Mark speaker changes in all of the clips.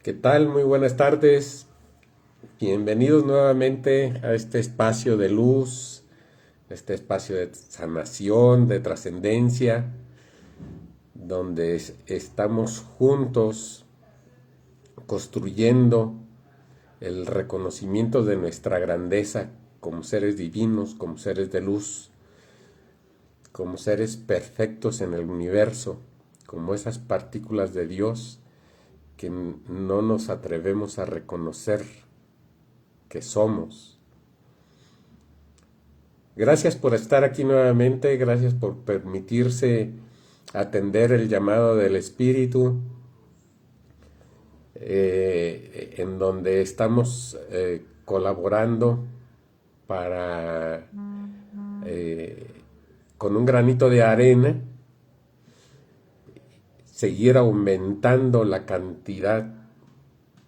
Speaker 1: ¿Qué tal? Muy buenas tardes. Bienvenidos nuevamente a este espacio de luz, este espacio de sanación, de trascendencia, donde estamos juntos construyendo el reconocimiento de nuestra grandeza como seres divinos, como seres de luz, como seres perfectos en el universo, como esas partículas de Dios que no nos atrevemos a reconocer que somos. Gracias por estar aquí nuevamente, gracias por permitirse atender el llamado del Espíritu, en donde estamos colaborando para, eh, con un granito de arena, seguir aumentando la cantidad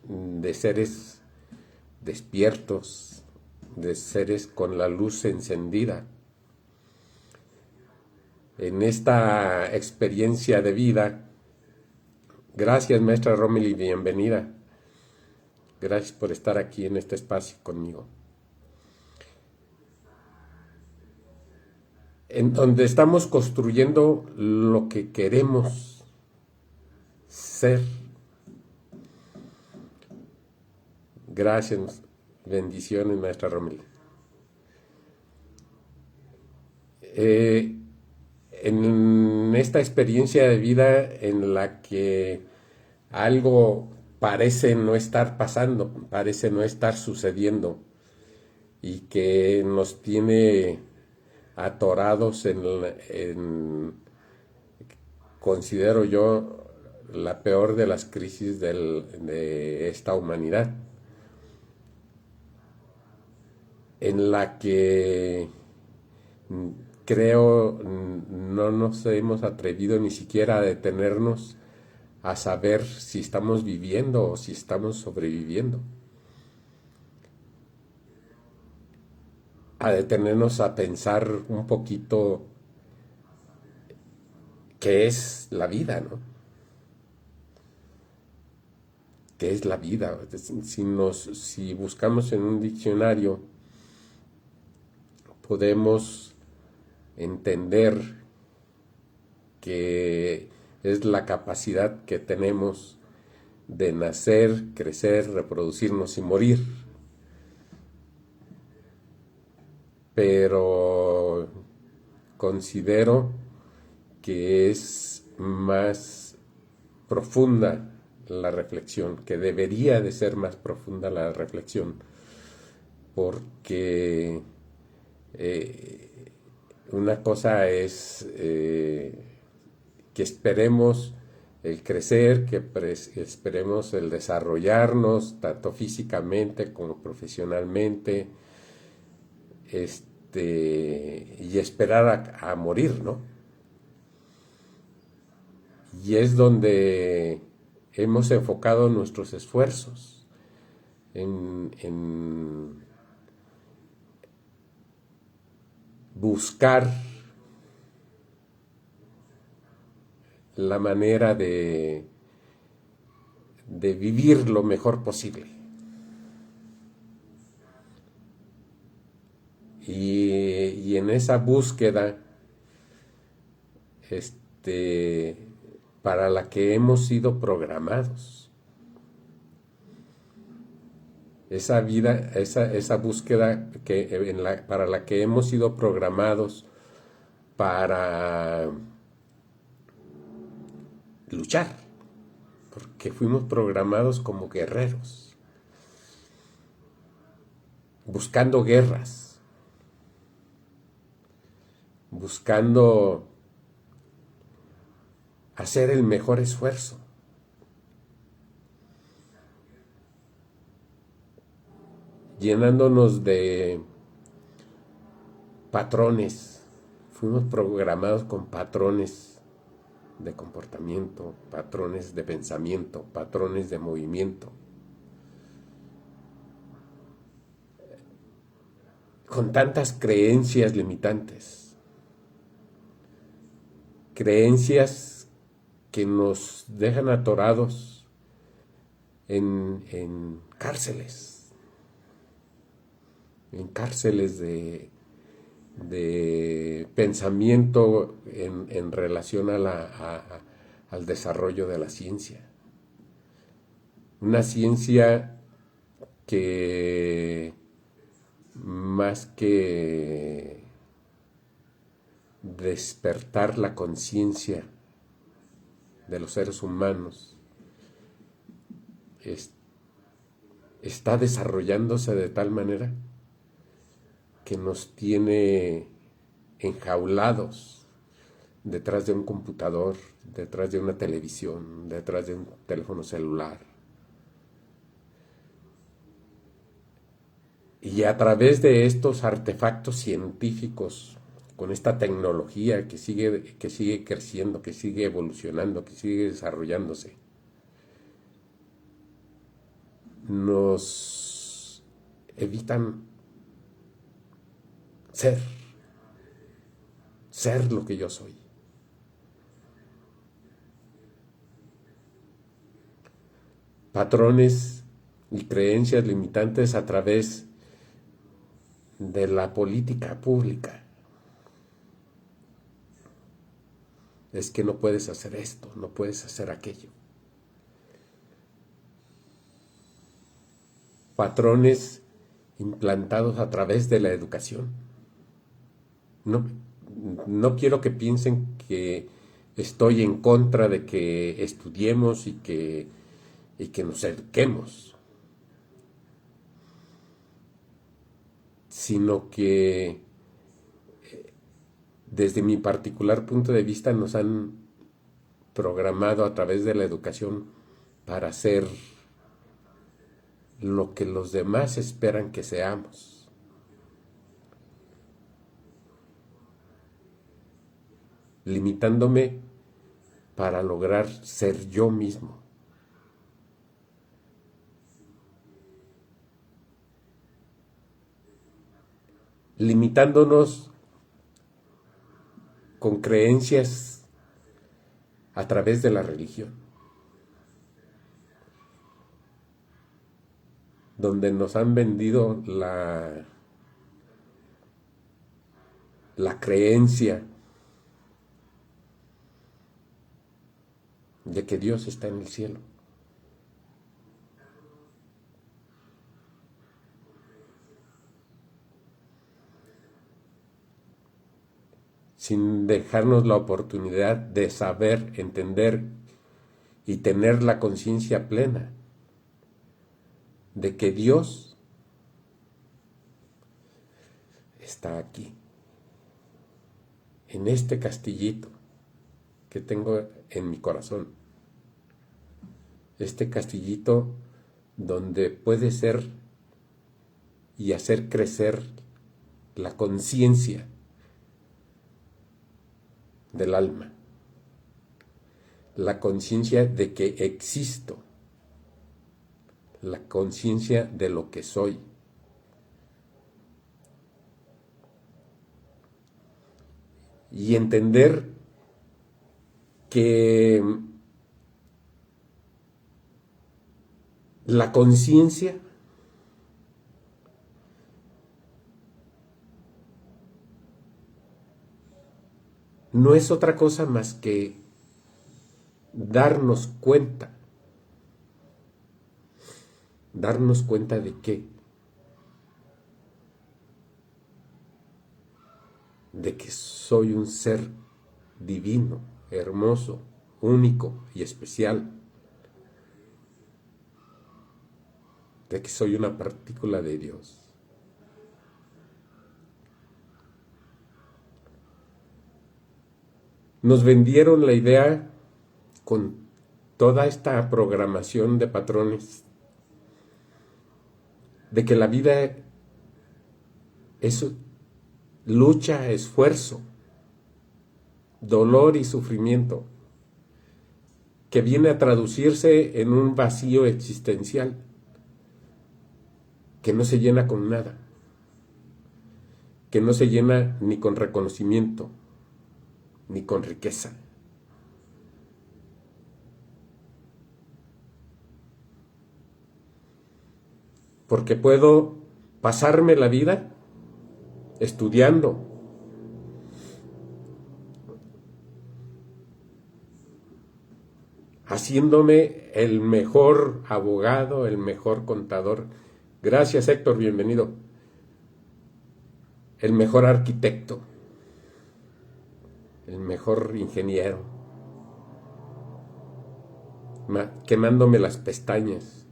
Speaker 1: de seres despiertos, de seres con la luz encendida. En esta experiencia de vida, gracias maestra Romilly, bienvenida. Gracias por estar aquí en este espacio conmigo. En donde estamos construyendo lo que queremos ser. Gracias, bendiciones maestra Romilly. En esta experiencia de vida en la que algo parece no estar pasando, parece no estar sucediendo y que nos tiene atorados considero yo, la peor de las crisis de esta humanidad, en la que creo no nos hemos atrevido ni siquiera a detenernos a saber si estamos viviendo o si estamos sobreviviendo, a detenernos a pensar un poquito qué es la vida, ¿no? ¿Qué es la vida? Si buscamos en un diccionario, podemos entender que es la capacidad que tenemos de nacer, crecer, reproducirnos y morir. Pero considero que es más profunda la reflexión, que debería de ser más profunda la reflexión, porque una cosa es que esperemos el crecer, que esperemos el desarrollarnos, tanto físicamente como profesionalmente, y esperar a morir, ¿no? Y es donde hemos enfocado nuestros esfuerzos en buscar la manera de vivir lo mejor posible. Y en esa búsqueda, para la que hemos sido programados, esa vida, esa búsqueda para la que hemos sido programados para luchar, porque fuimos programados como guerreros, buscando guerras, buscando hacer el mejor esfuerzo, llenándonos de patrones. Fuimos programados con patrones de comportamiento, patrones de pensamiento, patrones de movimiento, con tantas creencias limitantes, creencias que nos dejan atorados en cárceles de pensamiento en relación al desarrollo de la ciencia. Una ciencia que más que despertar la conciencia de los seres humanos, está desarrollándose de tal manera que nos tiene enjaulados detrás de un computador, detrás de una televisión, detrás de un teléfono celular. Y a través de estos artefactos científicos, con esta tecnología que sigue creciendo, que sigue evolucionando, que sigue desarrollándose, nos evitan ser lo que yo soy. Patrones y creencias limitantes a través de la política pública. Es que no puedes hacer esto, no puedes hacer aquello. Patrones implantados a través de la educación. No quiero que piensen que estoy en contra de que estudiemos y que nos eduquemos, sino que desde mi particular punto de vista nos han programado a través de la educación para ser lo que los demás esperan que seamos. Limitándome para lograr ser yo mismo. Limitándonos con creencias a través de la religión, donde nos han vendido la creencia de que Dios está en el cielo. Sin dejarnos la oportunidad de saber, entender y tener la conciencia plena de que Dios está aquí, en este castillito que tengo en mi corazón. Este castillito donde puede ser y hacer crecer la conciencia del alma, la conciencia de que existo, la conciencia de lo que soy. Y entender que la conciencia no es otra cosa más que darnos cuenta. ¿Darnos cuenta de qué? De que soy un ser divino, hermoso, único y especial. De que soy una partícula de Dios. Nos vendieron la idea con toda esta programación de patrones de que la vida es lucha, esfuerzo, dolor y sufrimiento, que viene a traducirse en un vacío existencial que no se llena con nada, que no se llena ni con reconocimiento, ni con riqueza. porque puedo pasarme la vida estudiando, haciéndome el mejor abogado, el mejor contador. Gracias, Héctor, bienvenido. El mejor arquitecto, el mejor ingeniero, quemándome las pestañas.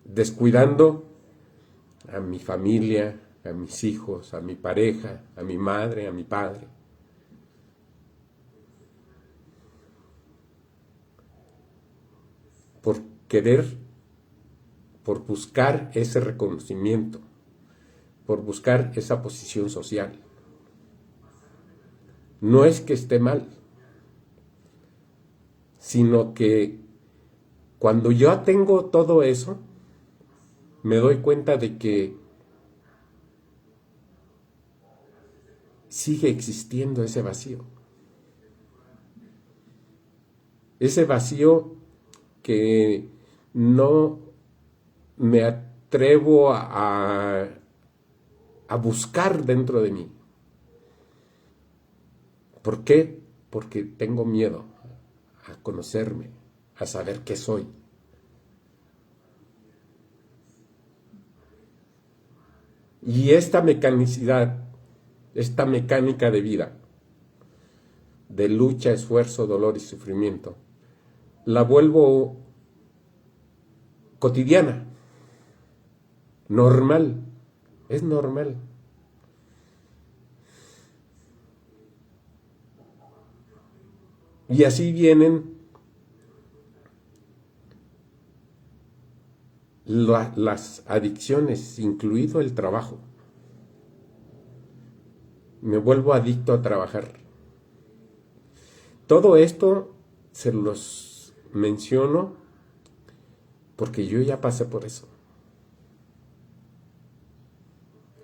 Speaker 1: Descuidando a mi familia, a mis hijos, a mi pareja, a mi madre, a mi padre. Por querer, por buscar ese reconocimiento, por buscar esa posición social. No es que esté mal, sino que cuando yo tengo todo eso, me doy cuenta de que sigue existiendo ese vacío. Ese vacío que no me atrevo a buscar dentro de mí. ¿Por qué? Porque tengo miedo a conocerme, a saber qué soy. Y esta mecanicidad, esta mecánica de vida, de lucha, esfuerzo, dolor y sufrimiento, la vuelvo cotidiana, normal, es normal. Y así vienen las adicciones, incluido el trabajo. Me vuelvo adicto a trabajar. Todo esto se los menciono porque yo ya pasé por eso.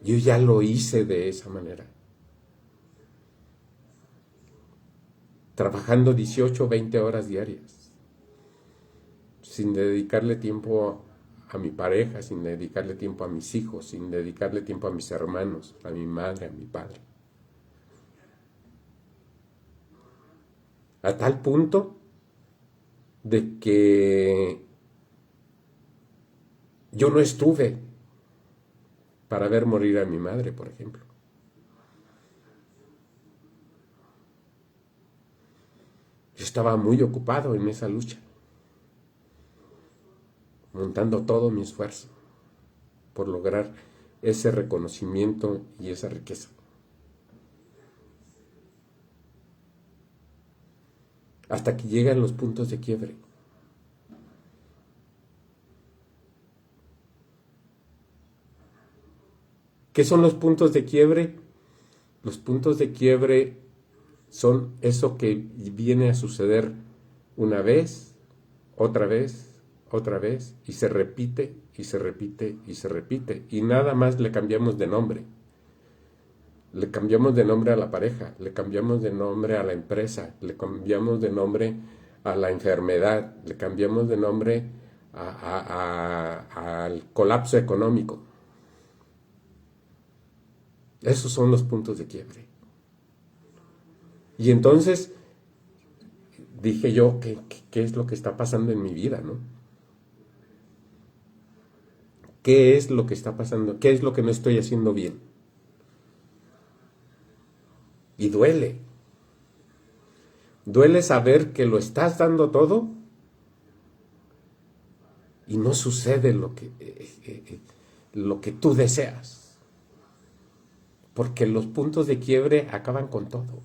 Speaker 1: Yo ya lo hice de esa manera. Trabajando 18 o 20 horas diarias. Sin dedicarle tiempo a mi pareja, sin dedicarle tiempo a mis hijos, sin dedicarle tiempo a mis hermanos, a mi madre, a mi padre. A tal punto de que yo no estuve para ver morir a mi madre, por ejemplo. Yo estaba muy ocupado en esa lucha, montando todo mi esfuerzo por lograr ese reconocimiento y esa riqueza. Hasta que llegan los puntos de quiebre. ¿Qué son los puntos de quiebre? Los puntos de quiebre son eso que viene a suceder una vez, otra vez, otra vez, y se repite, y se repite, y se repite, y nada más le cambiamos de nombre. Le cambiamos de nombre a la pareja, le cambiamos de nombre a la empresa, le cambiamos de nombre a la enfermedad, le cambiamos de nombre al colapso económico. Esos son los puntos de quiebre. Y entonces dije yo, ¿qué es lo que está pasando en mi vida, no? ¿Qué es lo que está pasando? ¿Qué es lo que no estoy haciendo bien? Y duele. Duele saber que lo estás dando todo y no sucede lo que tú deseas. Porque los puntos de quiebre acaban con todo.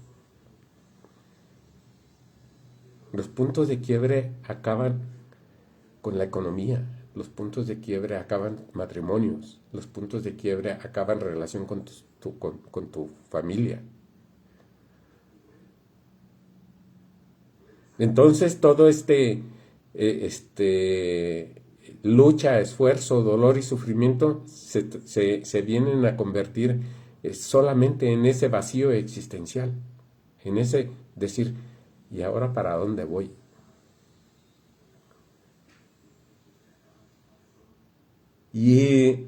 Speaker 1: Los puntos de quiebre acaban con la economía. Los puntos de quiebre acaban matrimonios. Los puntos de quiebre acaban relación con tu familia. Entonces todo lucha, esfuerzo, dolor y sufrimiento se vienen a convertir solamente en ese vacío existencial, en ese decir, ¿y ahora para dónde voy? Y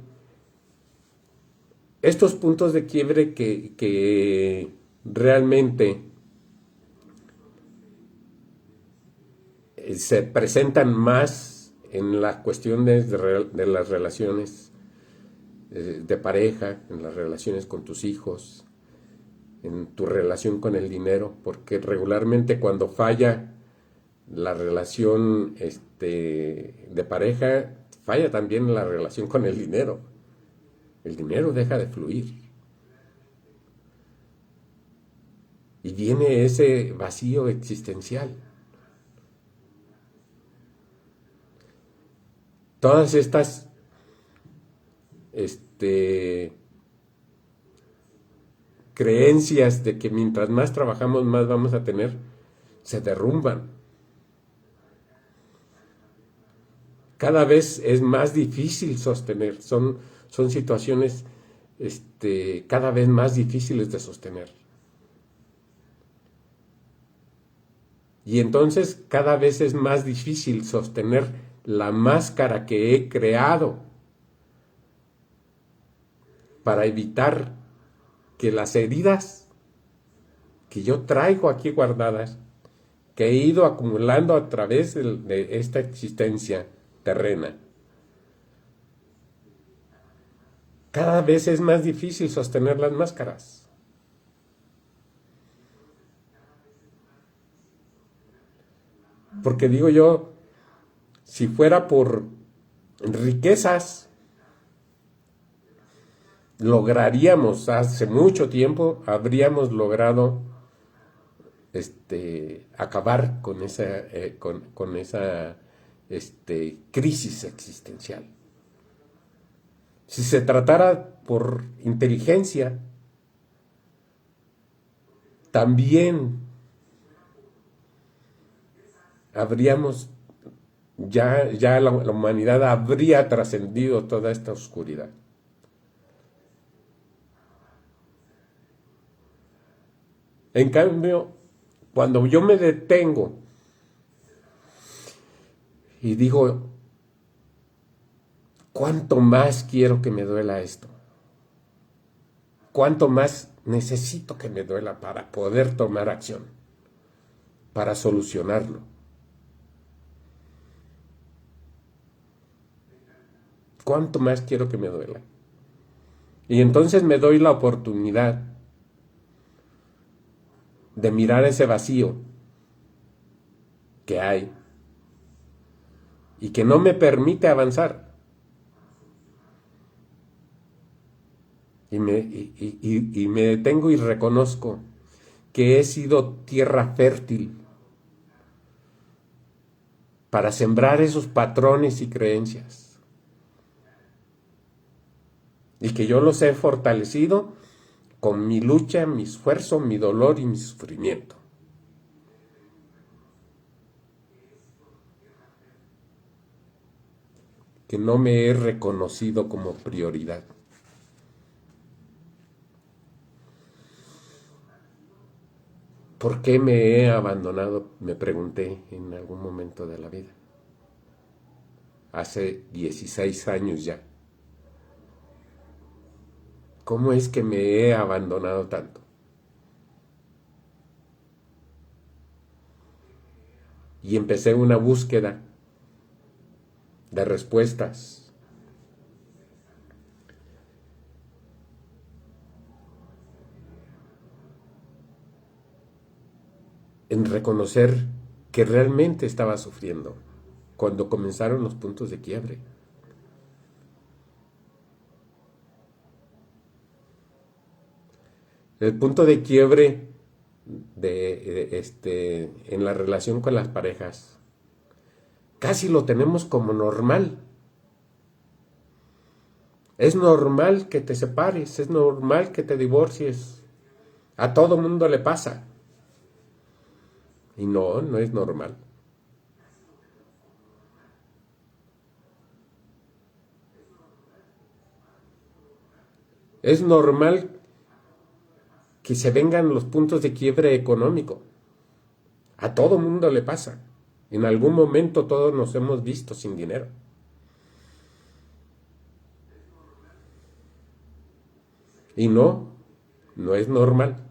Speaker 1: estos puntos de quiebre que realmente se presentan más en las cuestiones de las relaciones de pareja, en las relaciones con tus hijos, en tu relación con el dinero, porque regularmente cuando falla la relación de pareja, falla también la relación con el dinero. El dinero deja de fluir. Y viene ese vacío existencial. Todas estas creencias de que mientras más trabajamos más vamos a tener, se derrumban. Cada vez es más difícil sostener, son situaciones cada vez más difíciles de sostener. Y entonces cada vez es más difícil sostener la máscara que he creado para evitar que las heridas que yo traigo aquí guardadas, que he ido acumulando a través de esta existencia terrena, cada vez es más difícil sostener las máscaras. Porque digo yo, si fuera por riquezas, lograríamos, hace mucho tiempo, habríamos logrado acabar con esa crisis existencial. Si se tratara por inteligencia, también habríamos, ya la humanidad habría trascendido toda esta oscuridad. En cambio, cuando yo me detengo y digo, ¿cuánto más quiero que me duela esto? ¿Cuánto más necesito que me duela para poder tomar acción, para solucionarlo? ¿Cuánto más quiero que me duela? Y entonces me doy la oportunidad de mirar ese vacío que hay y que no me permite avanzar. Y me detengo y reconozco que he sido tierra fértil para sembrar esos patrones y creencias. Y que yo los he fortalecido con mi lucha, mi esfuerzo, mi dolor y mi sufrimiento. Que no me he reconocido como prioridad. ¿Por qué me he abandonado? Me pregunté en algún momento de la vida. Hace 16 años ya. ¿Cómo es que me he abandonado tanto? Y empecé una búsqueda de respuestas. En reconocer que realmente estaba sufriendo cuando comenzaron los puntos de quiebre. El punto de quiebre en la relación con las parejas casi lo tenemos como normal. Es normal que te separes, es normal que te divorcies. A todo mundo le pasa. Y no es normal. Es normal que se vengan los puntos de quiebre económico. A todo mundo le pasa. En algún momento todos nos hemos visto sin dinero. Y no, no es normal.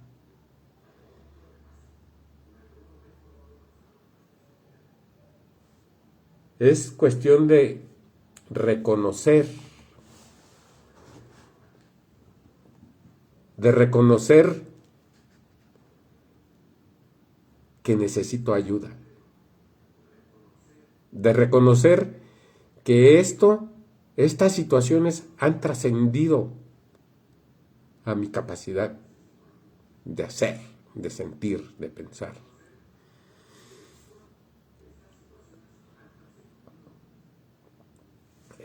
Speaker 1: Es cuestión reconocer, de reconocer que necesito ayuda, de reconocer que estas situaciones han trascendido a mi capacidad de hacer, de sentir, de pensar.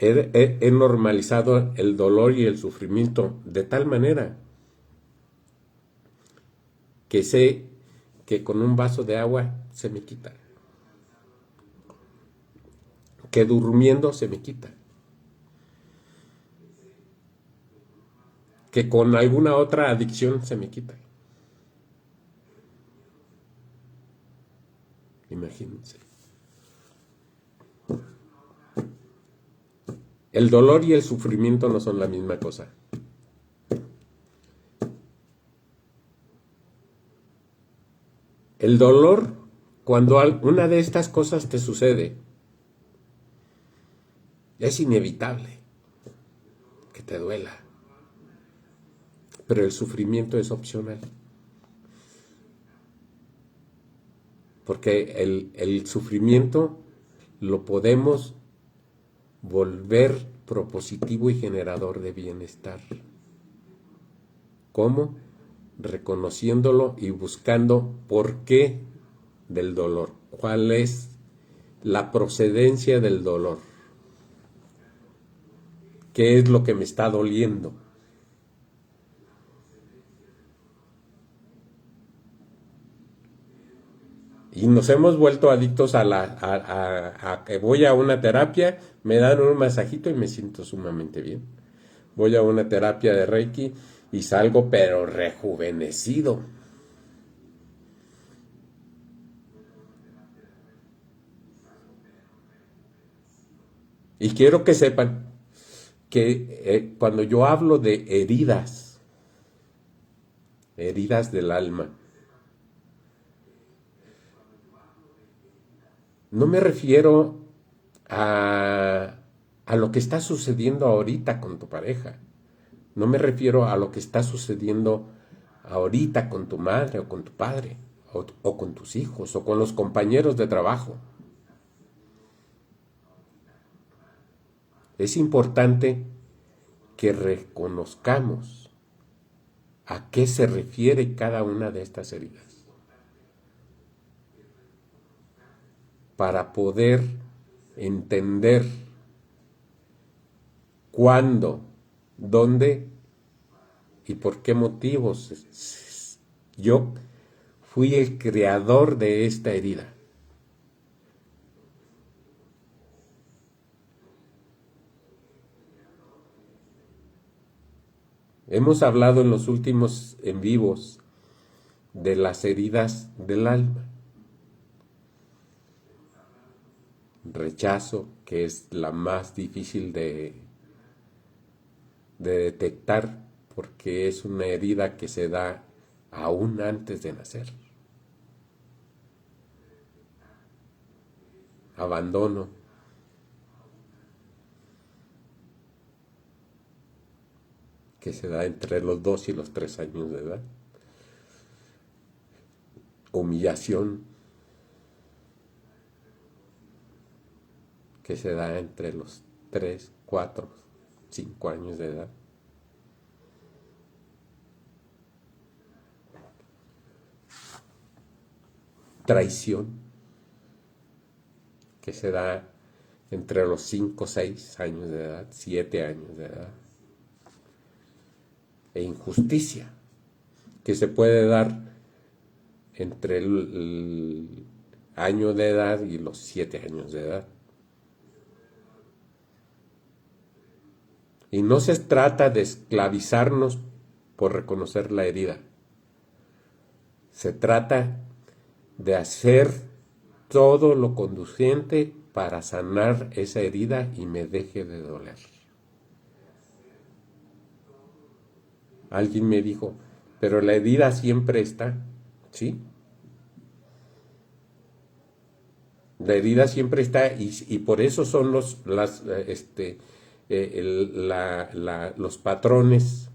Speaker 1: He normalizado el dolor y el sufrimiento de tal manera que sé que con un vaso de agua se me quita, que durmiendo se me quita, que con alguna otra adicción se me quita. Imagínense. El dolor y el sufrimiento no son la misma cosa. El dolor, cuando una de estas cosas te sucede, es inevitable que te duela. Pero el sufrimiento es opcional. Porque el sufrimiento lo podemos volver propositivo y generador de bienestar. ¿Cómo? Reconociéndolo y buscando por qué del dolor, cuál es la procedencia del dolor, qué es lo que me está doliendo. Y nos hemos vuelto adictos a que voy a una terapia, me dan un masajito y me siento sumamente bien. Voy a una terapia de Reiki y salgo pero rejuvenecido. Y quiero que sepan que cuando yo hablo de heridas del alma, no me refiero a lo que está sucediendo ahorita con tu pareja. No me refiero a lo que está sucediendo ahorita con tu madre o con tu padre, o con tus hijos, o con los compañeros de trabajo. Es importante que reconozcamos a qué se refiere cada una de estas heridas, para poder entender cuándo, dónde y por qué motivos yo fui el creador de esta herida. Hemos hablado en los últimos en vivos de las heridas del alma. Rechazo, que es la más difícil de detectar, porque es una herida que se da aún antes de nacer. Abandono, que se da entre los 2 y los 3 años de edad. Humillación, que se da entre los 3, 4, 5 años de edad. Traición, que se da entre los 5, 6 años de edad, 7 años de edad. E injusticia, que se puede dar entre el año de edad y los 7 años de edad. Y no se trata de esclavizarnos por reconocer la herida. Se trata de hacer todo lo conducente para sanar esa herida y me deje de doler. Alguien me dijo, pero la herida siempre está, ¿sí? La herida siempre está y por eso son los patrones,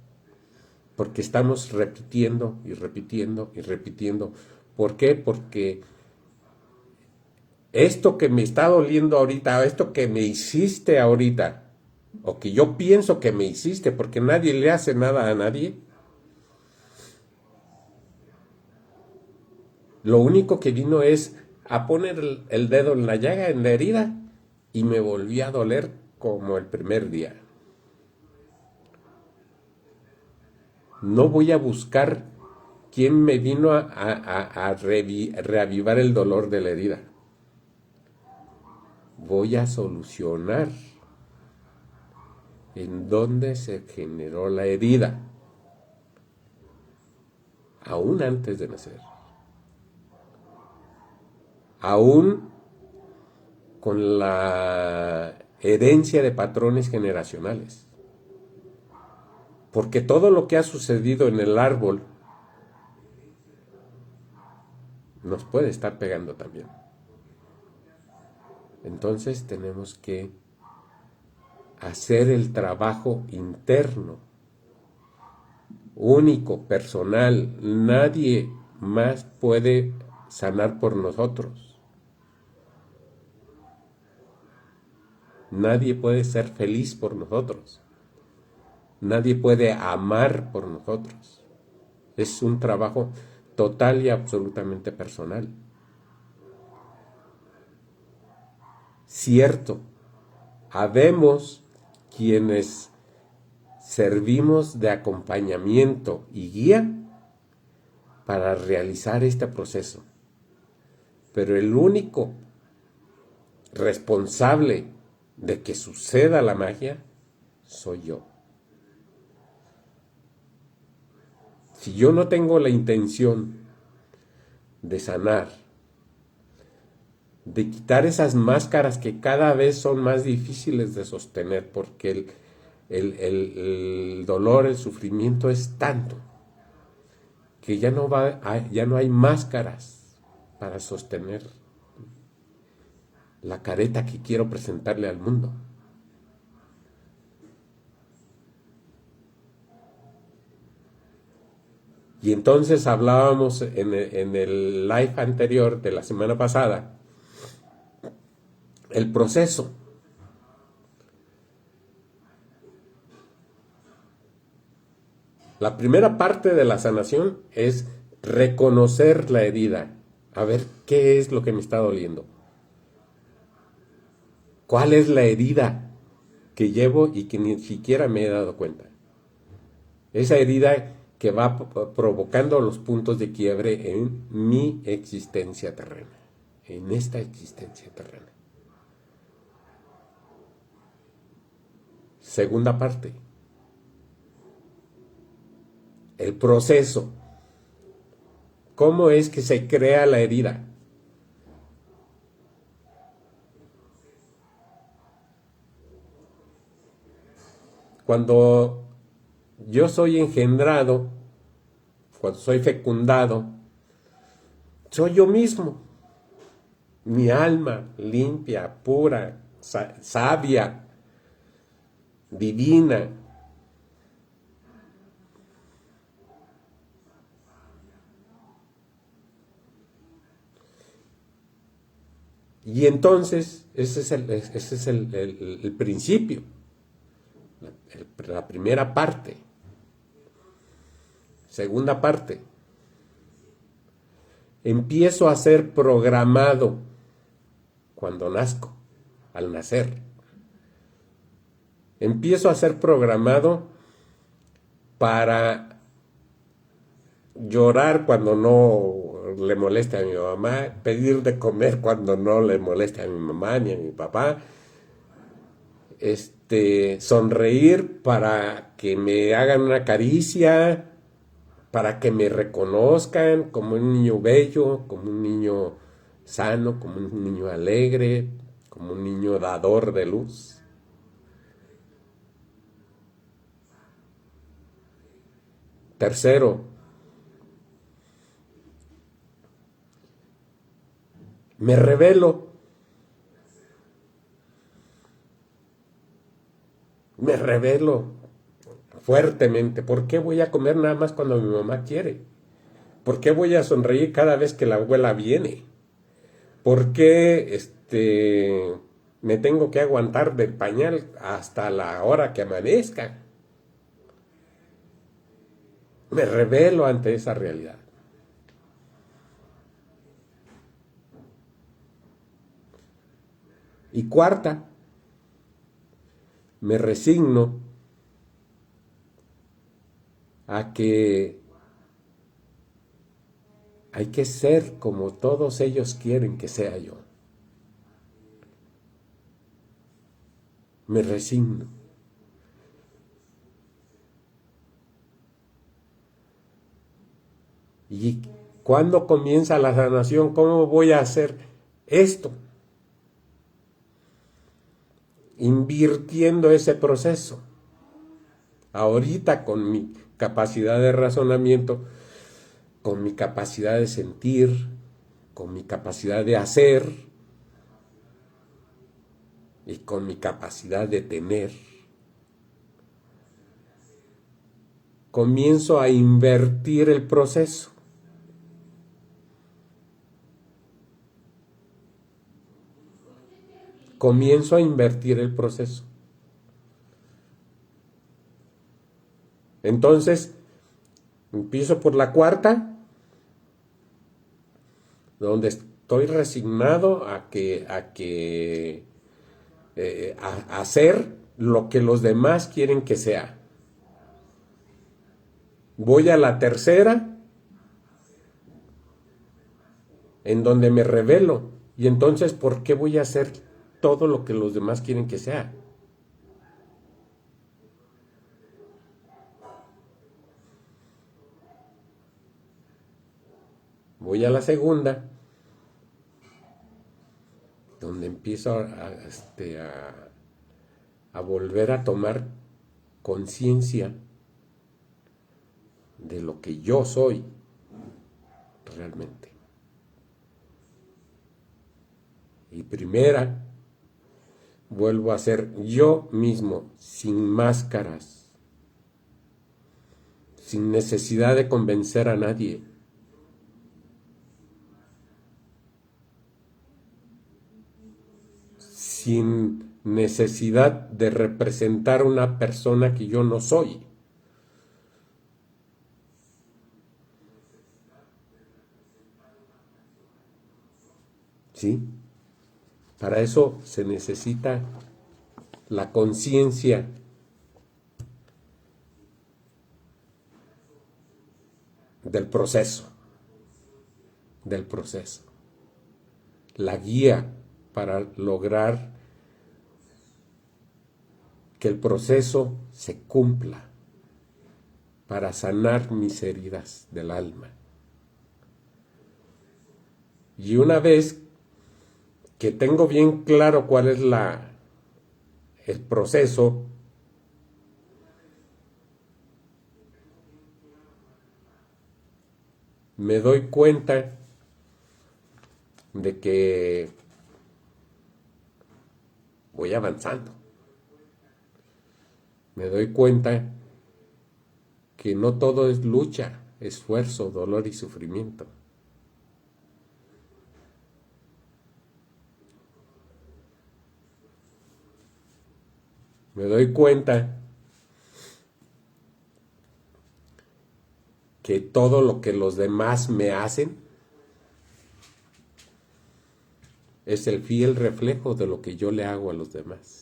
Speaker 1: porque estamos repitiendo y repitiendo y repitiendo. ¿Por qué? Porque esto que me está doliendo ahorita, esto que me hiciste ahorita, o que yo pienso que me hiciste, porque nadie le hace nada a nadie, lo único que vino es a poner el dedo en la llaga, en la herida, y me volví a doler como el primer día. No voy a buscar quién me vino a reavivar el dolor de la herida. Voy a solucionar en dónde se generó la herida, aún antes de nacer. Aún con la herencia de patrones generacionales. Porque todo lo que ha sucedido en el árbol nos puede estar pegando también. Entonces tenemos que hacer el trabajo interno, único, personal. Nadie más puede sanar por nosotros. Nadie puede ser feliz por nosotros. Nadie puede amar por nosotros. Es un trabajo total y absolutamente personal. Cierto, habemos quienes servimos de acompañamiento y guía para realizar este proceso. Pero el único responsable de que suceda la magia soy yo. Si yo no tengo la intención de sanar, de quitar esas máscaras que cada vez son más difíciles de sostener, porque el dolor, el sufrimiento es tanto que ya no hay máscaras para sostener la careta que quiero presentarle al mundo. Y entonces hablábamos en el live anterior de la semana pasada, el proceso. La primera parte de la sanación es reconocer la herida, a ver qué es lo que me está doliendo. ¿Cuál es la herida que llevo y que ni siquiera me he dado cuenta? Esa herida que va provocando los puntos de quiebre en mi existencia terrena, en esta existencia terrena. Segunda parte, el proceso. ¿Cómo es que se crea la herida? Cuando yo soy engendrado, cuando soy fecundado, soy yo mismo. Mi alma limpia, pura, sabia, divina. Y entonces, ese es el principio, la primera parte. Segunda parte, empiezo a ser programado cuando nazco, al nacer. Empiezo a ser programado para llorar cuando no le moleste a mi mamá, pedir de comer cuando no le moleste a mi mamá ni a mi papá, sonreír para que me hagan una caricia, para que me reconozcan como un niño bello, como un niño sano, como un niño alegre, como un niño dador de luz. Tercero, me revelo. Me revelo fuertemente. ¿Por qué voy a comer nada más cuando mi mamá quiere? ¿Por qué voy a sonreír cada vez que la abuela viene? ¿Por qué me tengo que aguantar del pañal hasta la hora que amanezca? Me revelo ante esa realidad. Y cuarta, me resigno a que hay que ser como todos ellos quieren que sea yo. Me resigno. ¿Y cuándo comienza la sanación? ¿Cómo voy a hacer esto? Invirtiendo ese proceso. Ahorita con mi capacidad de razonamiento, con mi capacidad de sentir, con mi capacidad de hacer y con mi capacidad de tener, comienzo a invertir el proceso. Comienzo a invertir el proceso. Entonces, empiezo por la cuarta, donde estoy resignado a hacer lo que los demás quieren que sea. Voy a la tercera, en donde me revelo. Y entonces, ¿por qué voy a hacer todo lo que los demás quieren que sea? Voy a la segunda, donde empiezo a volver a tomar conciencia de lo que yo soy realmente. Y primera, vuelvo a ser yo mismo, sin máscaras, sin necesidad de convencer a nadie. Sin necesidad de representar una persona que yo no soy. ¿Sí? Para eso se necesita la conciencia del proceso, la guía para lograr que el proceso se cumpla, para sanar mis heridas del alma. Y una vez que tengo bien claro cuál es el proceso, me doy cuenta de que voy avanzando. Me doy cuenta que no todo es lucha, esfuerzo, dolor y sufrimiento. Me doy cuenta que todo lo que los demás me hacen es el fiel reflejo de lo que yo le hago a los demás.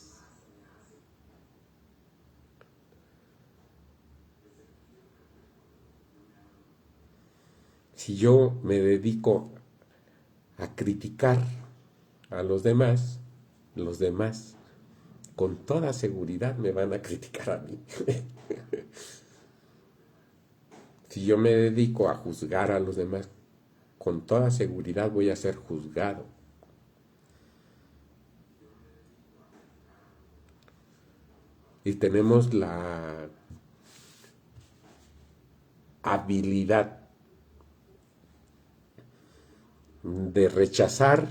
Speaker 1: Si yo me dedico a criticar a los demás con toda seguridad me van a criticar a mí. Si yo me dedico a juzgar a los demás, con toda seguridad voy a ser juzgado. Y tenemos la habilidad de rechazar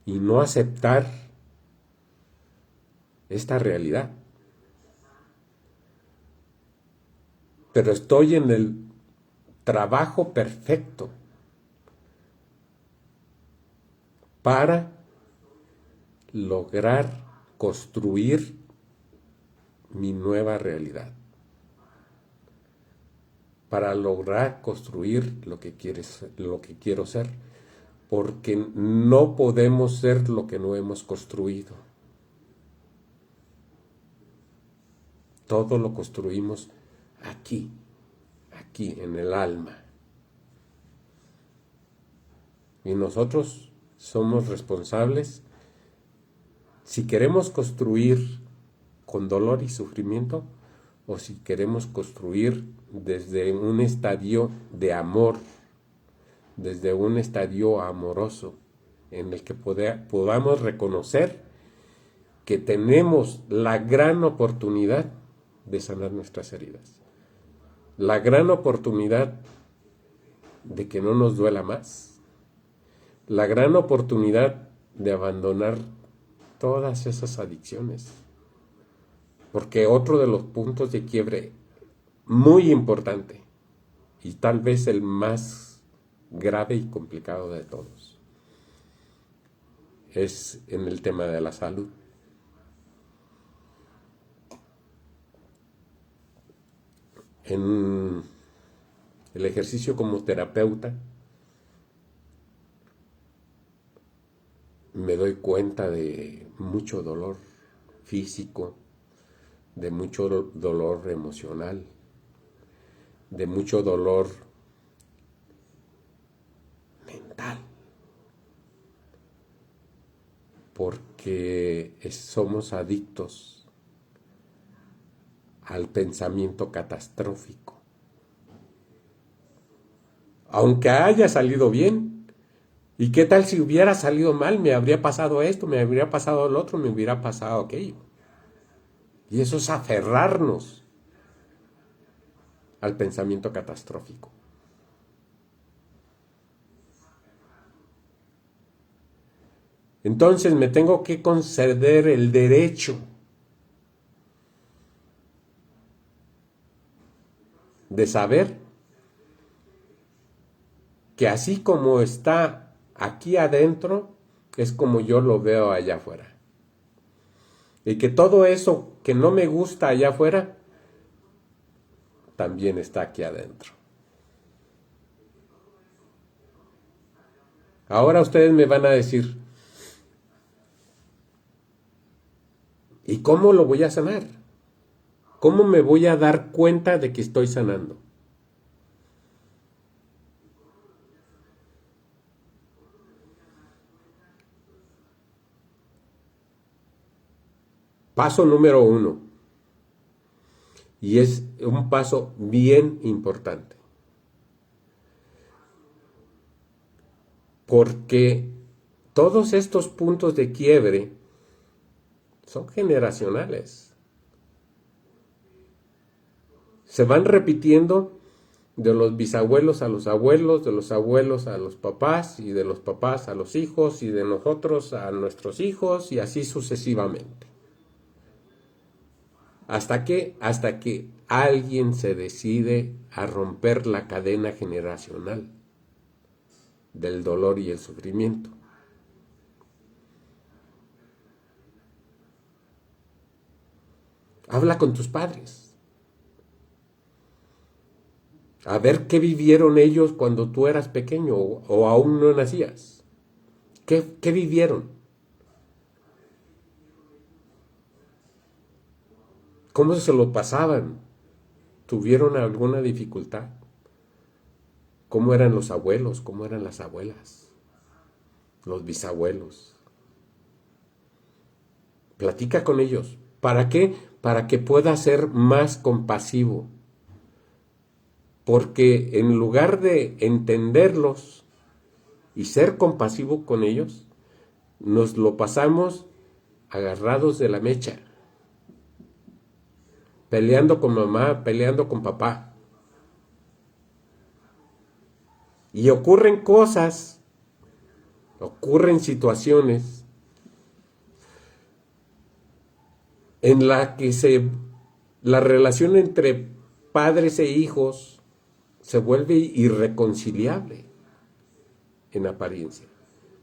Speaker 1: y no aceptar esta realidad. Pero estoy en el trabajo perfecto para lograr construir mi nueva realidad, para lograr construir lo que quiero ser, porque no podemos ser lo que no hemos construido. Todo lo construimos aquí en el alma. Y nosotros somos responsables. Si queremos construir con dolor y sufrimiento, o si queremos construir desde un estadio de amor, desde un estadio amoroso, en el que podamos reconocer que tenemos la gran oportunidad de sanar nuestras heridas, la gran oportunidad de que no nos duela más, la gran oportunidad de abandonar todas esas adicciones. Porque otro de los puntos de quiebre muy importante, y tal vez el más grave y complicado de todos, es en el tema de la salud. En el ejercicio como terapeuta me doy cuenta de mucho dolor físico, de mucho dolor emocional, de mucho dolor mental, porque somos adictos al pensamiento catastrófico. Aunque haya salido bien, ¿y qué tal si hubiera salido mal? Me habría pasado esto, me habría pasado el otro, me hubiera pasado aquello. Y eso es aferrarnos al pensamiento catastrófico. Entonces me tengo que conceder el derecho de saber que así como está aquí adentro, es como yo lo veo allá afuera. Y que todo eso que no me gusta allá afuera, también está aquí adentro. Ahora ustedes me van a decir, ¿y cómo lo voy a sanar? ¿Cómo me voy a dar cuenta de que estoy sanando? Paso número 1. Y es un paso bien importante. Porque todos estos puntos de quiebre son generacionales. Se van repitiendo de los bisabuelos a los abuelos, de los abuelos a los papás, y de los papás a los hijos, y de nosotros a nuestros hijos, y así sucesivamente. Hasta que alguien se decide a romper la cadena generacional del dolor y el sufrimiento. Habla con tus padres. A ver qué vivieron ellos cuando tú eras pequeño o aún no nacías. ¿Qué vivieron? ¿Cómo se lo pasaban? ¿Tuvieron alguna dificultad? ¿Cómo eran los abuelos? ¿Cómo eran las abuelas? Los bisabuelos. Platica con ellos. ¿Para qué? Para que puedas ser más compasivo. porque en lugar de entenderlos y ser compasivo con ellos, nos lo pasamos agarrados de la mecha, peleando con mamá, peleando con papá. Y ocurren cosas, ocurren situaciones en la que la relación entre padres e hijos se vuelve irreconciliable en apariencia.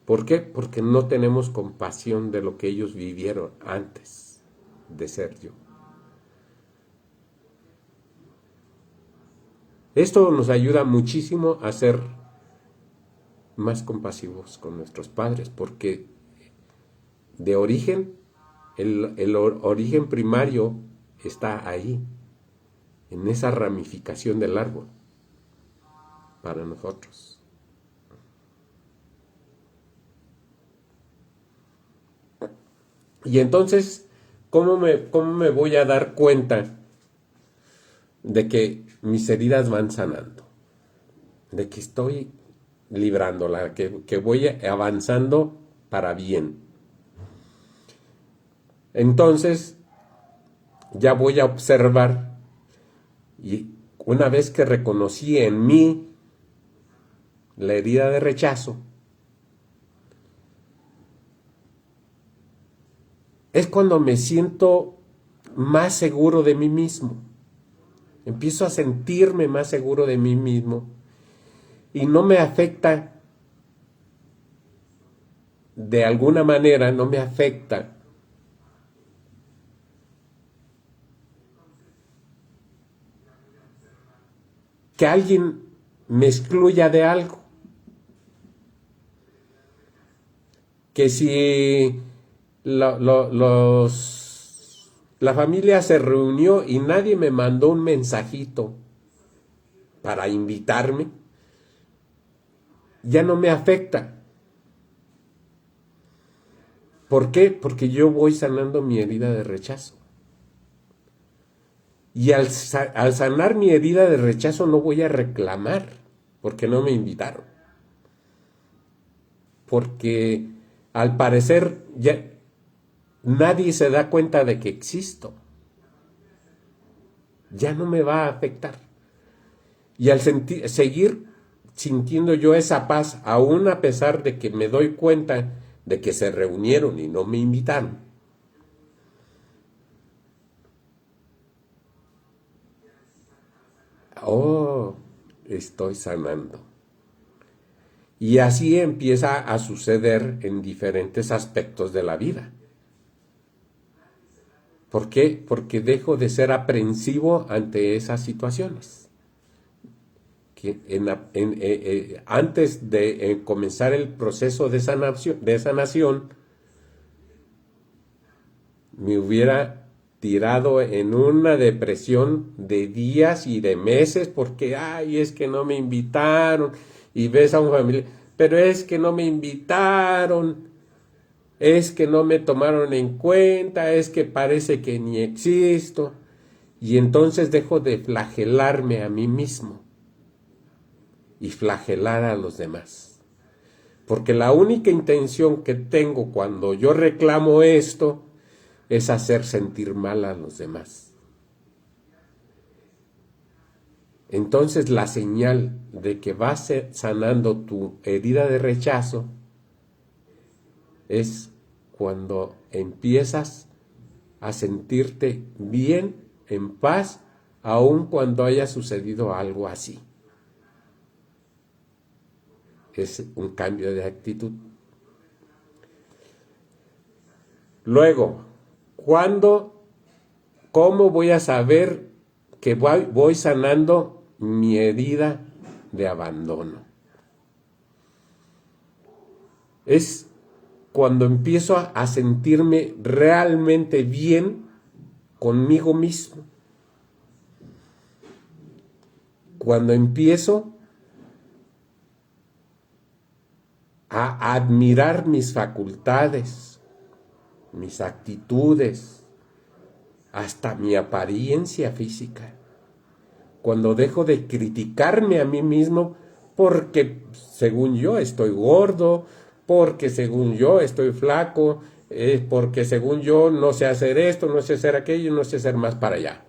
Speaker 1: ¿Por qué? Porque no tenemos compasión de lo que ellos vivieron antes de ser yo. Esto nos ayuda muchísimo a ser más compasivos con nuestros padres, porque de origen, el origen primario está ahí, en esa ramificación del árbol, para nosotros. Y entonces, ¿cómo me voy a dar cuenta de que mis heridas van sanando? De que estoy librándola, que voy avanzando para bien. Entonces, ya voy a observar, y una vez que reconocí en mí la herida de rechazo, es cuando me siento más seguro de mí mismo. Empiezo a sentirme más seguro de mí mismo y no me afecta, de alguna manera, no me afecta que alguien me excluya de algo. Que si la familia se reunió y nadie me mandó un mensajito para invitarme, ya no me afecta. ¿Por qué? Porque yo voy sanando mi herida de rechazo. Y al sanar mi herida de rechazo no voy a reclamar porque no me invitaron. Porque al parecer ya nadie se da cuenta de que existo. Ya no me va a afectar. Y al seguir sintiendo yo esa paz, aún a pesar de que me doy cuenta de que se reunieron y no me invitaron, estoy sanando. Y así empieza a suceder en diferentes aspectos de la vida. ¿Por qué? Porque dejo de ser aprensivo ante esas situaciones. Que antes de comenzar el proceso de sanación, me hubiera tirado en una depresión de días y de meses porque, ay, es que no me invitaron, y ves a un familiar, pero es que no me invitaron, es que no me tomaron en cuenta, es que parece que ni existo, y entonces dejo de flagelarme a mí mismo y flagelar a los demás. Porque la única intención que tengo cuando yo reclamo esto es hacer sentir mal a los demás. Entonces la señal de que vas sanando tu herida de rechazo es cuando empiezas a sentirte bien, en paz, aun cuando haya sucedido algo así. Es un cambio de actitud. Luego, ¿cómo voy a saber que voy sanando mi herida de abandono? Es cuando empiezo a sentirme realmente bien conmigo mismo. Cuando empiezo a admirar mis facultades, mis actitudes, hasta mi apariencia física. Cuando dejo de criticarme a mí mismo porque según yo estoy gordo, porque según yo estoy flaco, porque según yo no sé hacer esto, no sé hacer aquello, no sé hacer más para allá.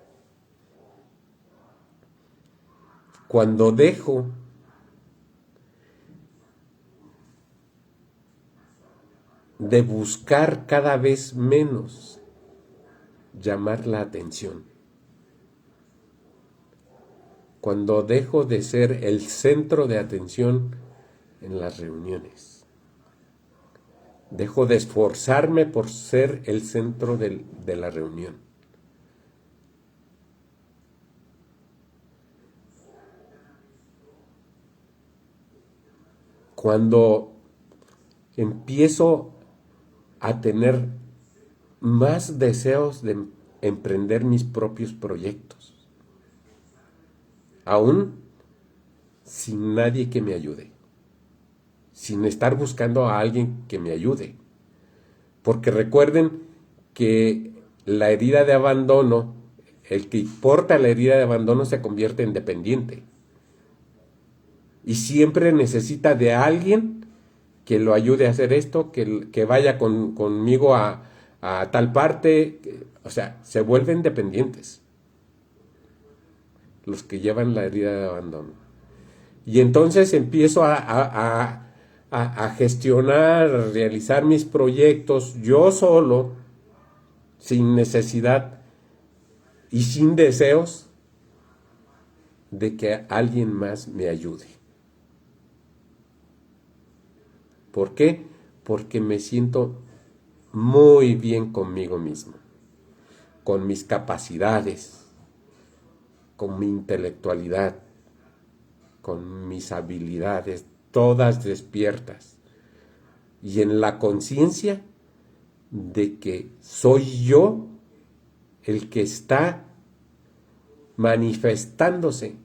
Speaker 1: Cuando dejo de buscar cada vez menos llamar la atención, cuando dejo de ser el centro de atención en las reuniones, dejo de esforzarme por ser el centro de la reunión. Cuando empiezo a tener más deseos de emprender mis propios proyectos, aún sin nadie que me ayude, sin estar buscando a alguien que me ayude. Porque recuerden que la herida de abandono, el que porta la herida de abandono se convierte en dependiente. Y siempre necesita de alguien que lo ayude a hacer esto, que vaya conmigo a tal parte. O sea, se vuelven dependientes los que llevan la herida de abandono. Y entonces empiezo a gestionar, a realizar mis proyectos yo solo, sin necesidad y sin deseos de que alguien más me ayude. ¿Por qué? Porque me siento muy bien conmigo mismo, con mis capacidades, con mi intelectualidad, con mis habilidades, todas despiertas, y en la conciencia de que soy yo el que está manifestándose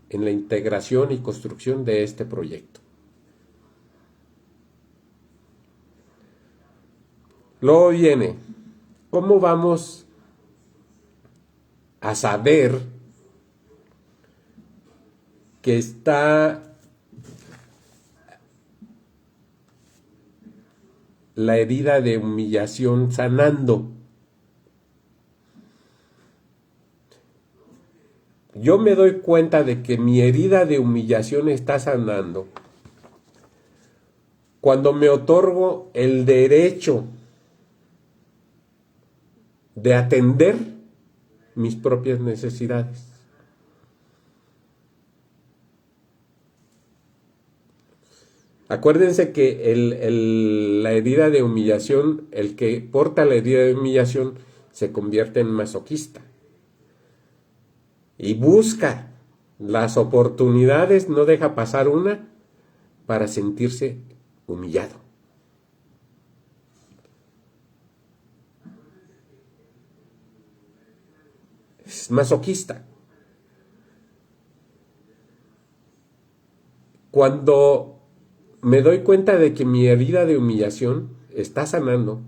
Speaker 1: en la integración y construcción de este proyecto. Luego viene, ¿cómo vamos a saber que está la herida de humillación sanando? Yo me doy cuenta de que mi herida de humillación está sanando cuando me otorgo el derecho de atender mis propias necesidades. Acuérdense que la herida de humillación, el que porta la herida de humillación, se convierte en masoquista. Y busca las oportunidades, no deja pasar una, para sentirse humillado. Es masoquista. Cuando me doy cuenta de que mi herida de humillación está sanando,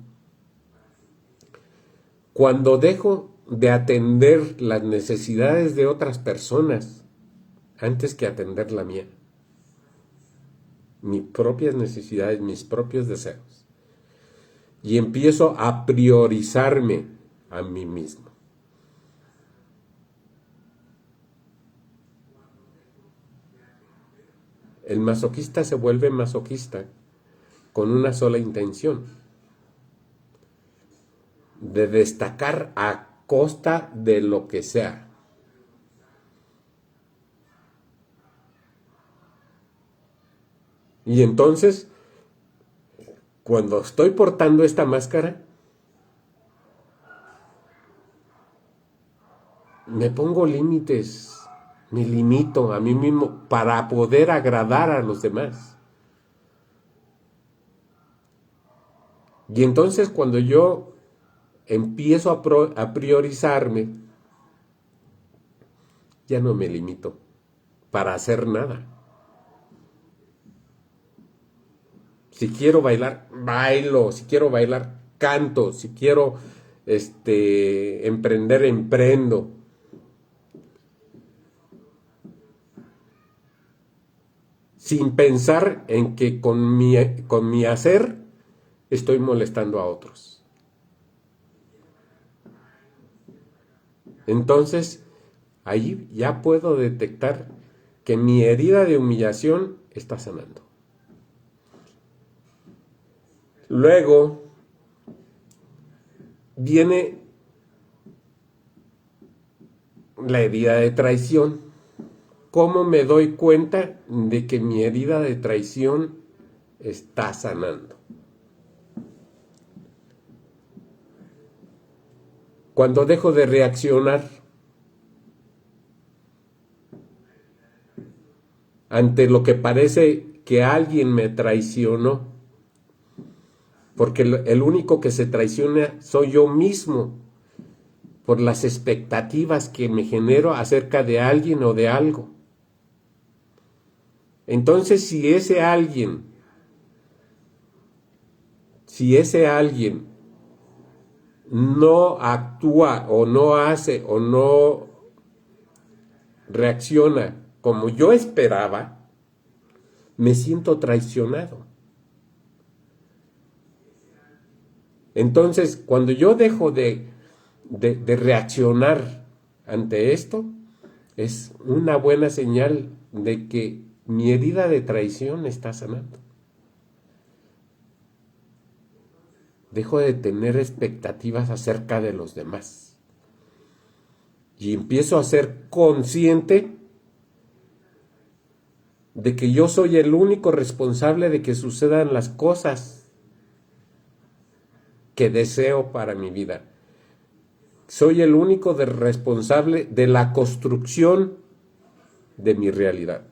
Speaker 1: cuando dejo de atender las necesidades de otras personas antes que atender la mía, mis propias necesidades, mis propios deseos, y empiezo a priorizarme a mí mismo. El masoquista se vuelve masoquista con una sola intención: de destacar a costa de lo que sea. Y entonces, cuando estoy portando esta máscara, me pongo límites, me limito a mí mismo para poder agradar a los demás. Y entonces cuando yo empiezo a priorizarme, ya no me limito para hacer nada. Si quiero bailar, bailo. Si quiero bailar, canto. Si quiero emprender, emprendo. sin pensar en que con mi hacer estoy molestando a otros. Entonces, ahí ya puedo detectar que mi herida de humillación está sanando. Luego viene la herida de traición. ¿Cómo me doy cuenta de que mi herida de traición está sanando? Cuando dejo de reaccionar ante lo que parece que alguien me traicionó, porque el único que se traiciona soy yo mismo por las expectativas que me genero acerca de alguien o de algo. Entonces, si ese alguien no actúa o no hace o no reacciona como yo esperaba, me siento traicionado. Entonces, cuando yo dejo de reaccionar ante esto, es una buena señal de que mi herida de traición está sanando. Dejo de tener expectativas acerca de los demás. Y empiezo a ser consciente de que yo soy el único responsable de que sucedan las cosas que deseo para mi vida. Soy el único responsable de la construcción de mi realidad.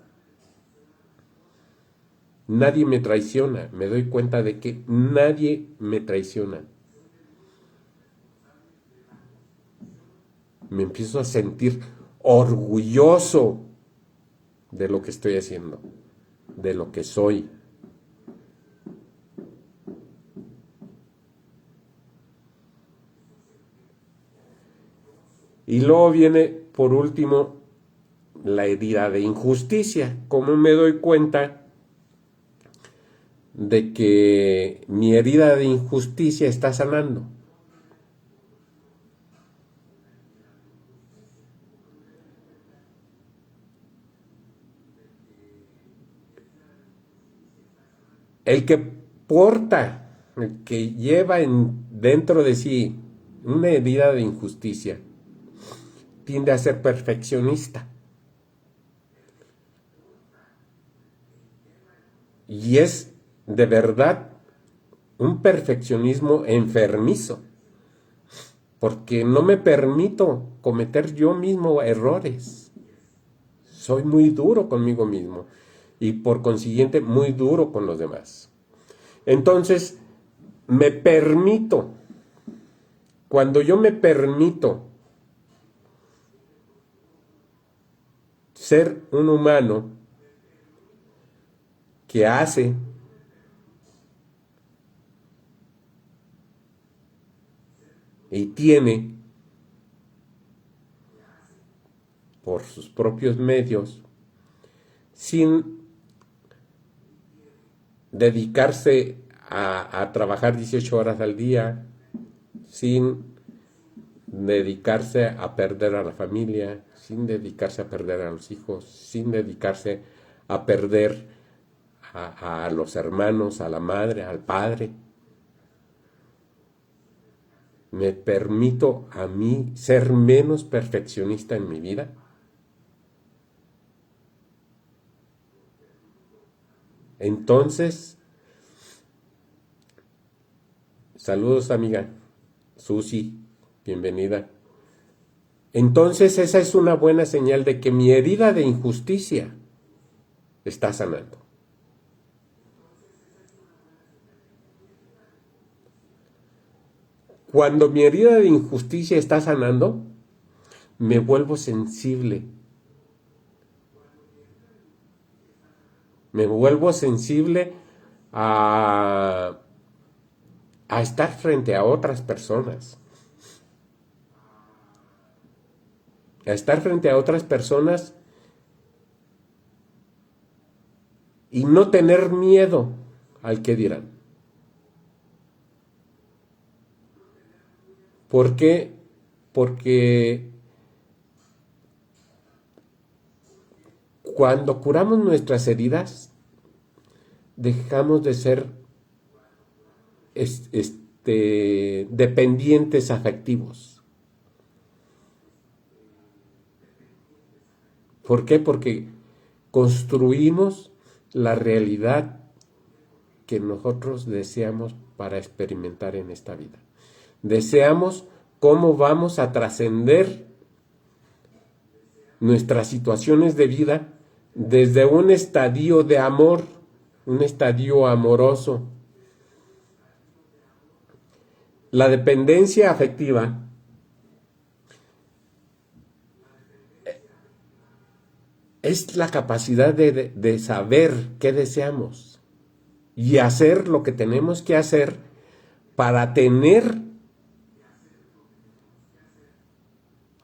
Speaker 1: Nadie me traiciona. Me doy cuenta de que nadie me traiciona. Me empiezo a sentir orgulloso de lo que estoy haciendo, de lo que soy. Y luego viene, por último, la herida de injusticia. ¿Cómo me doy cuenta de que mi herida de injusticia está sanando? El que porta, el que lleva dentro de sí una herida de injusticia, tiende a ser perfeccionista. Y es de verdad un perfeccionismo enfermizo, porque no me permito cometer yo mismo errores. Soy muy duro conmigo mismo y por consiguiente muy duro con los demás. Entonces, me permito, cuando yo me permito ser un humano que hace y tiene por sus propios medios, sin dedicarse a trabajar 18 horas al día, sin dedicarse a perder a la familia, sin dedicarse a perder a los hijos, sin dedicarse a perder a los hermanos, a la madre, al padre. ¿Me permito a mí ser menos perfeccionista en mi vida? Entonces, saludos amiga, Susi, bienvenida. Entonces esa es una buena señal de que mi herida de injusticia está sanando. Cuando mi herida de injusticia está sanando, me vuelvo sensible. Me vuelvo sensible a estar frente a otras personas. A estar frente a otras personas y no tener miedo al que dirán. ¿Por qué? Porque cuando curamos nuestras heridas, dejamos de ser dependientes afectivos. ¿Por qué? Porque construimos la realidad que nosotros deseamos para experimentar en esta vida. Deseamos cómo vamos a trascender nuestras situaciones de vida desde un estadio de amor, un estadio amoroso. La dependencia afectiva es la capacidad de saber qué deseamos y hacer lo que tenemos que hacer para tener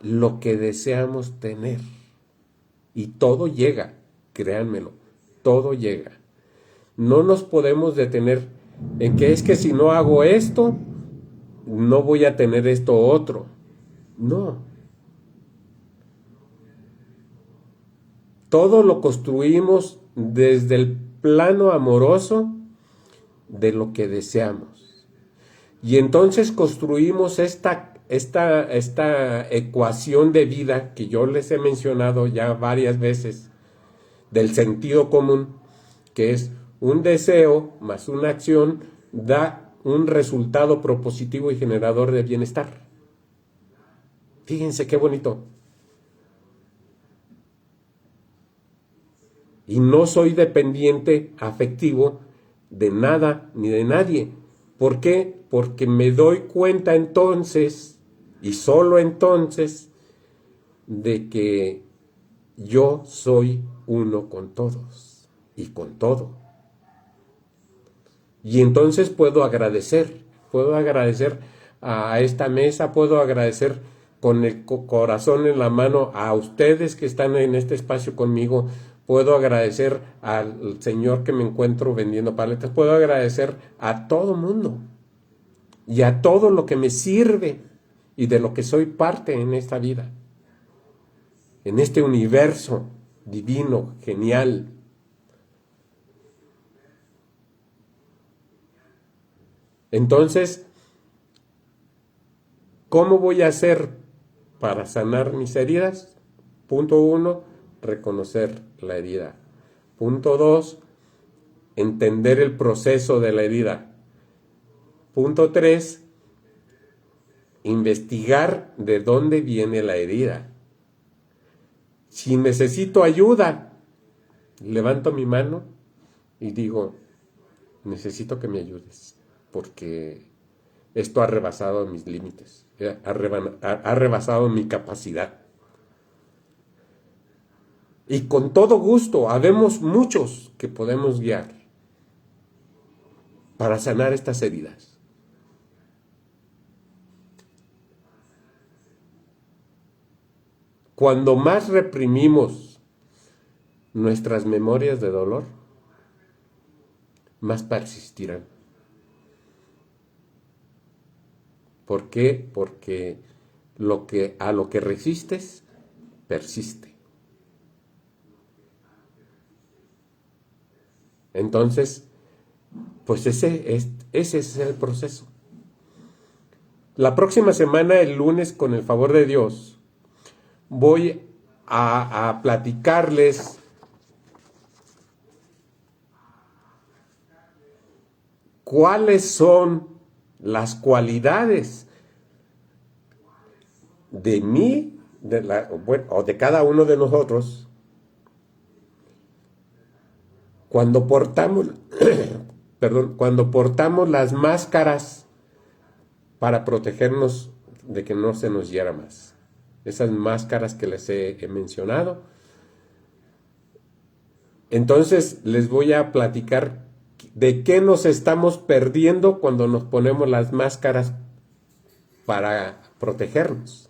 Speaker 1: lo que deseamos tener. Y todo llega, créanmelo, todo llega. No nos podemos detener en que es que si no hago esto, no voy a tener esto otro. No. Todo lo construimos desde el plano amoroso de lo que deseamos. Y entonces construimos esta ecuación de vida que yo les he mencionado ya varias veces, del sentido común, que es un deseo más una acción da un resultado propositivo y generador de bienestar. Fíjense qué bonito. Y no soy dependiente afectivo de nada ni de nadie. ¿Por qué? Porque me doy cuenta entonces, y solo entonces, de que yo soy uno con todos y con todo. Y entonces puedo agradecer a esta mesa, puedo agradecer con el corazón en la mano a ustedes que están en este espacio conmigo, puedo agradecer al señor que me encuentro vendiendo paletas, puedo agradecer a todo mundo y a todo lo que me sirve y de lo que soy parte en esta vida, en este universo divino, genial. Entonces, ¿cómo voy a hacer para sanar mis heridas? Punto 1, reconocer la herida. Punto 2, entender el proceso de la herida. Punto 3, investigar de dónde viene la herida. Si necesito ayuda, levanto mi mano y digo, necesito que me ayudes, porque esto ha rebasado mis límites, ha rebasado mi capacidad. Y con todo gusto, habemos muchos que podemos guiar para sanar estas heridas. Cuando más reprimimos nuestras memorias de dolor, más persistirán. ¿Por qué? Porque a lo que resistes, persiste. Entonces, pues ese es el proceso. La próxima semana, el lunes, con el favor de Dios, voy a platicarles cuáles son las cualidades de mí, o de cada uno de nosotros, cuando portamos, cuando portamos las máscaras para protegernos de que no se nos hiera más. Esas máscaras que les he mencionado. Entonces les voy a platicar de qué nos estamos perdiendo cuando nos ponemos las máscaras para protegernos.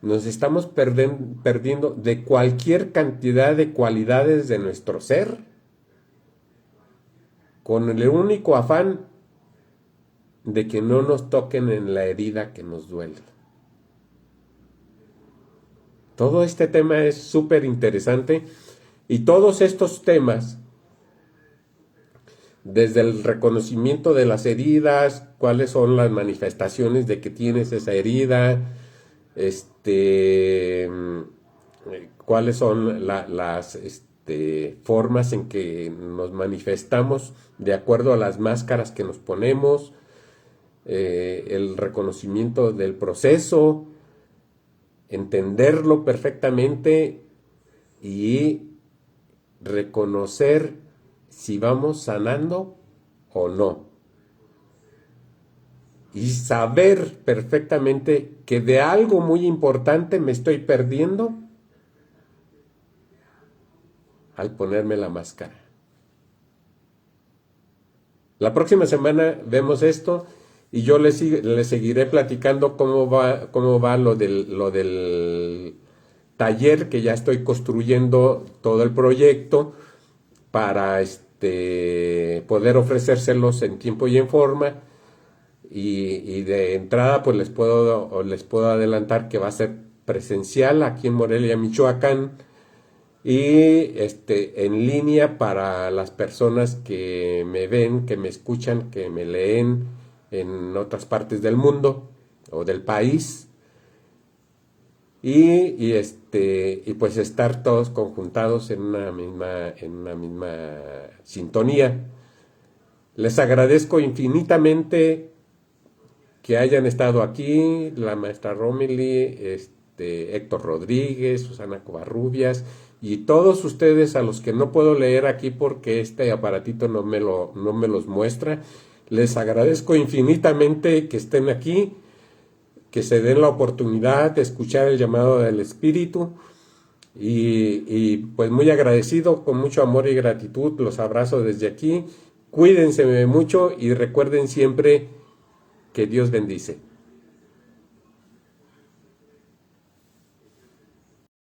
Speaker 1: Nos estamos perdiendo de cualquier cantidad de cualidades de nuestro ser con el único afán de que no nos toquen en la herida que nos duele. Todo este tema es súper interesante y todos estos temas, desde el reconocimiento de las heridas, cuáles son las manifestaciones de que tienes esa herida, cuáles son las formas en que nos manifestamos de acuerdo a las máscaras que nos ponemos, el reconocimiento del proceso, entenderlo perfectamente y reconocer si vamos sanando o no. Y saber perfectamente que de algo muy importante me estoy perdiendo al ponerme la máscara. La próxima semana vemos esto y yo les seguiré platicando cómo va lo del taller, que ya estoy construyendo todo el proyecto para poder ofrecérselos en tiempo y en forma. Y de entrada pues les puedo adelantar que va a ser presencial aquí en Morelia, Michoacán, y en línea para las personas que me ven, que me escuchan, que me leen en otras partes del mundo o del país, y pues estar todos conjuntados en una misma sintonía. Les agradezco infinitamente que hayan estado aquí, la maestra Romilly, Héctor Rodríguez, Susana Covarrubias y todos ustedes a los que no puedo leer aquí porque este aparatito no me los muestra. Les agradezco infinitamente que estén aquí, que se den la oportunidad de escuchar el llamado del Espíritu y pues muy agradecido, con mucho amor y gratitud, los abrazo desde aquí. Cuídense mucho y recuerden siempre que Dios bendice.